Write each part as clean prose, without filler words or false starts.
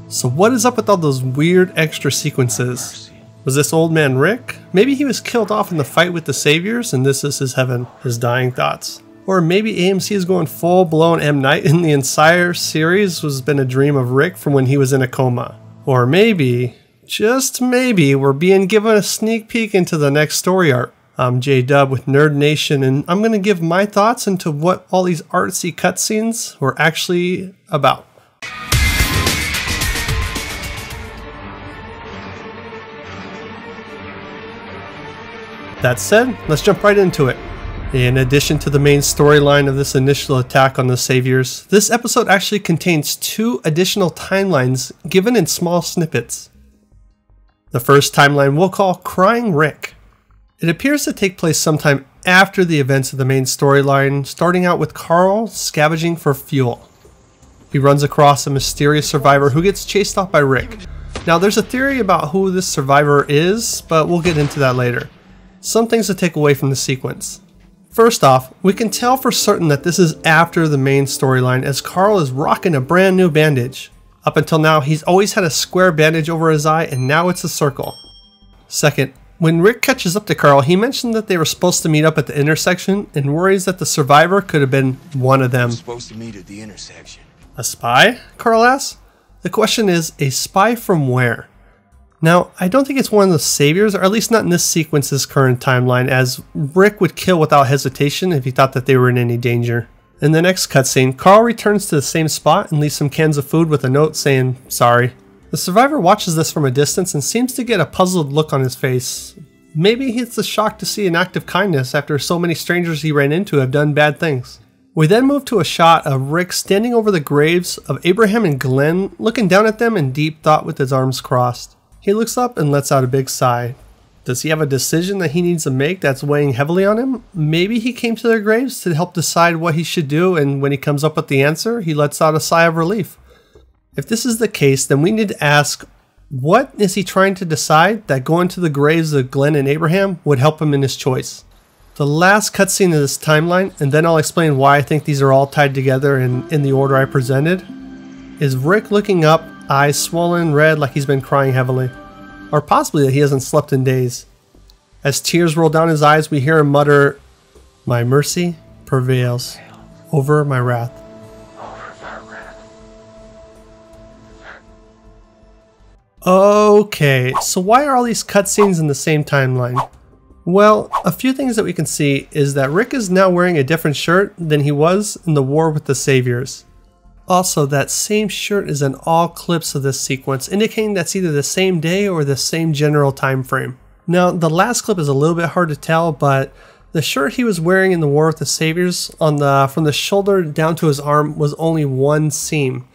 So what is up with all those weird extra sequences? Was this old man Rick? Maybe he was killed off in the fight with the saviors and this is his heaven, his dying thoughts. Or maybe AMC is going full blown M. Night and the entire series has been a dream of Rick from when he was in a coma. Or maybe, just maybe, we're being given a sneak peek into the next story arc. I'm J-Dub with Nerd Nation and I'm going to give my thoughts into what all these artsy cutscenes were actually about. That said, let's jump right into it. In addition to the main storyline of this initial attack on the saviors, this episode actually contains 2 additional timelines given in small snippets. The first timeline we'll call Crying Rick. It appears to take place sometime after the events of the main storyline, starting out with Carl scavenging for fuel. He runs across a mysterious survivor who gets chased off by Rick. Now there's a theory about who this survivor is, but we'll get into that later. Some things to take away from the sequence. First off, we can tell for certain that this is after the main storyline as Carl is rocking a brand new bandage. Up until now, he's always had a square bandage over his eye and now it's a circle. Second, when Rick catches up to Carl, he mentioned that they were supposed to meet up at the intersection and worries that the survivor could have been one of them. Supposed to meet at the intersection. A spy? Carl asks. The question is, a spy from where? Now, I don't think it's one of the saviors, or at least not in this sequence's current timeline, as Rick would kill without hesitation if he thought that they were in any danger. In the next cutscene, Carl returns to the same spot and leaves some cans of food with a note saying, sorry. The survivor watches this from a distance and seems to get a puzzled look on his face. Maybe he's shocked to see an act of kindness after so many strangers he ran into have done bad things. We then move to a shot of Rick standing over the graves of Abraham and Glenn, looking down at them in deep thought with his arms crossed. He looks up and lets out a big sigh. Does he have a decision that he needs to make that's weighing heavily on him? Maybe he came to their graves to help decide what he should do, and when he comes up with the answer, he lets out a sigh of relief. If this is the case, then we need to ask, what is he trying to decide that going to the graves of Glenn and Abraham would help him in his choice? The last cutscene of this timeline, and then I'll explain why I think these are all tied together in the order I presented, is Rick looking up, eyes swollen red like he's been crying heavily, or possibly that he hasn't slept in days. As tears roll down his eyes, we hear him mutter, "My mercy prevails over my wrath." Okay, so why are all these cutscenes in the same timeline? Well, a few things that we can see is that Rick is now wearing a different shirt than he was in the war with the saviors. Also, that same shirt is in all clips of this sequence, indicating that's either the same day or the same general time frame. Now, the last clip is a little bit hard to tell, but the shirt he was wearing in the War with the Saviors from the shoulder down to his arm was only one seam.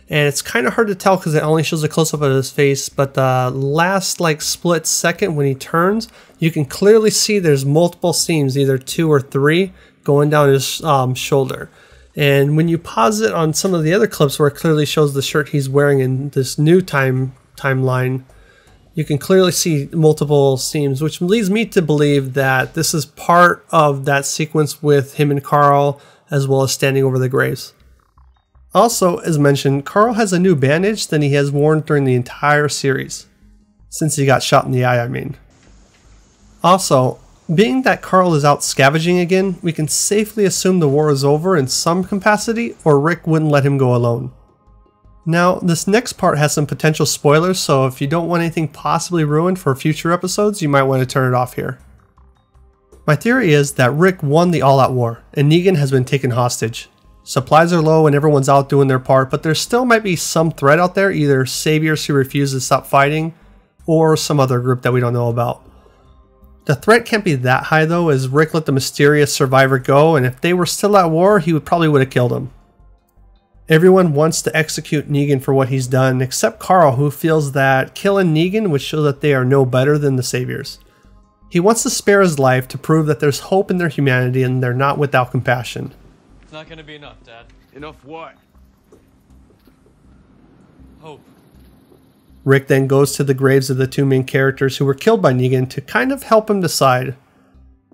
And it's kind of hard to tell because it only shows a close-up of his face, but the last split second when he turns, you can clearly see there's multiple seams, either 2 or 3, going down his shoulder. And when you pause it on some of the other clips where it clearly shows the shirt he's wearing in this new timeline, you can clearly see multiple seams, which leads me to believe that this is part of that sequence with him and Carl, as well as standing over the graves. Also, as mentioned, Carl has a new bandage than he has worn during the entire series. Since he got shot in the eye, I mean. Also, being that Carl is out scavenging again, we can safely assume the war is over in some capacity, or Rick wouldn't let him go alone. Now, this next part has some potential spoilers, so if you don't want anything possibly ruined for future episodes, you might want to turn it off here. My theory is that Rick won the all-out war, and Negan has been taken hostage. Supplies are low and everyone's out doing their part, but there still might be some threat out there, either saviors who refuse to stop fighting, or some other group that we don't know about. The threat can't be that high though, as Rick let the mysterious survivor go, and if they were still at war, he probably would have killed him. Everyone wants to execute Negan for what he's done, except Carl, who feels that killing Negan would show that they are no better than the saviors. He wants to spare his life to prove that there's hope in their humanity and they're not without compassion. It's not gonna be enough, Dad. Enough what? Hope. Rick then goes to the graves of the 2 main characters who were killed by Negan to kind of help him decide.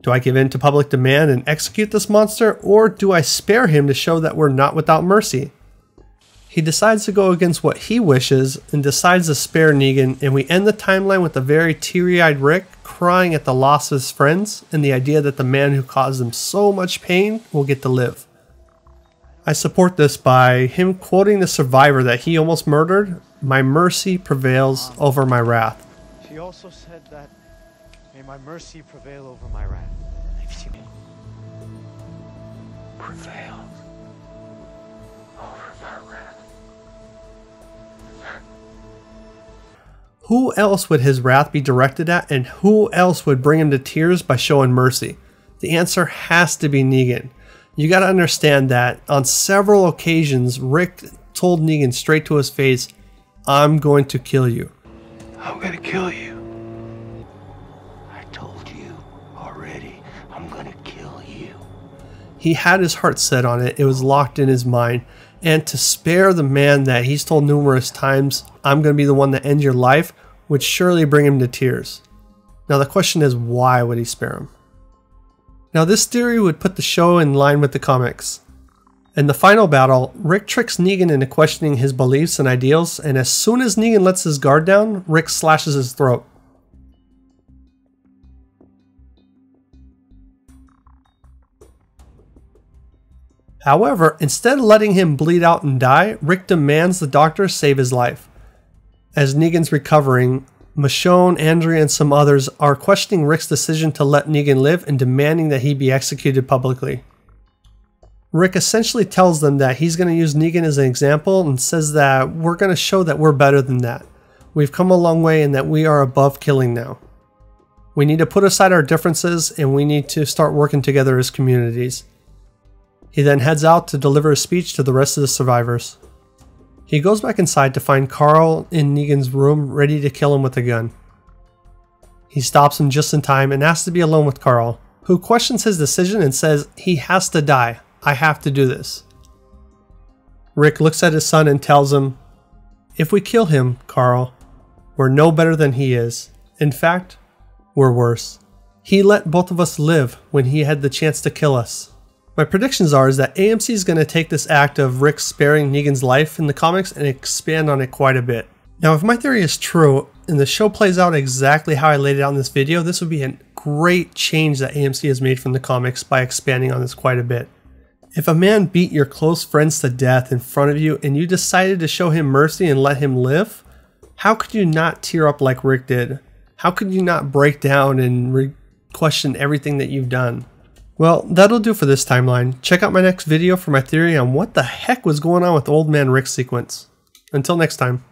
Do I give in to public demand and execute this monster, or do I spare him to show that we're not without mercy? He decides to go against what he wishes and decides to spare Negan, and we end the timeline with a very teary-eyed Rick crying at the loss of his friends and the idea that the man who caused him so much pain will get to live. I support this by him quoting the survivor that he almost murdered, "My mercy prevails over my wrath." She also said that, "May my mercy prevail over my wrath." Prevails over my wrath. Who else would his wrath be directed at, and who else would bring him to tears by showing mercy? The answer has to be Negan. You gotta understand that on several occasions, Rick told Negan straight to his face, "I'm going to kill you." I'm gonna kill you. I told you already, I'm gonna kill you. He had his heart set on it, it was locked in his mind, and to spare the man that he's told numerous times, "I'm going to be the one that ends your life," would surely bring him to tears. Now the question is, why would he spare him? Now this theory would put the show in line with the comics. In the final battle, Rick tricks Negan into questioning his beliefs and ideals, and as soon as Negan lets his guard down, Rick slashes his throat. However, instead of letting him bleed out and die, Rick demands the doctor save his life. As Negan's recovering, Michonne, Andrea, and some others are questioning Rick's decision to let Negan live and demanding that he be executed publicly. Rick essentially tells them that he's going to use Negan as an example and says that we're going to show that we're better than that. We've come a long way and that we are above killing now. We need to put aside our differences and we need to start working together as communities. He then heads out to deliver a speech to the rest of the survivors. He goes back inside to find Carl in Negan's room ready to kill him with a gun. He stops him just in time and asks to be alone with Carl, who questions his decision and says he has to die. I have to do this. Rick looks at his son and tells him, "If we kill him, Carl, we're no better than he is. In fact, we're worse. He let both of us live when he had the chance to kill us." My predictions are that AMC is going to take this act of Rick sparing Negan's life in the comics and expand on it quite a bit. Now, if my theory is true and the show plays out exactly how I laid it out in this video, this would be a great change that AMC has made from the comics by expanding on this quite a bit. If a man beat your close friends to death in front of you and you decided to show him mercy and let him live, how could you not tear up like Rick did? How could you not break down and question everything that you've done? Well, that'll do for this timeline. Check out my next video for my theory on what the heck was going on with Old Man Rick's sequence. Until next time.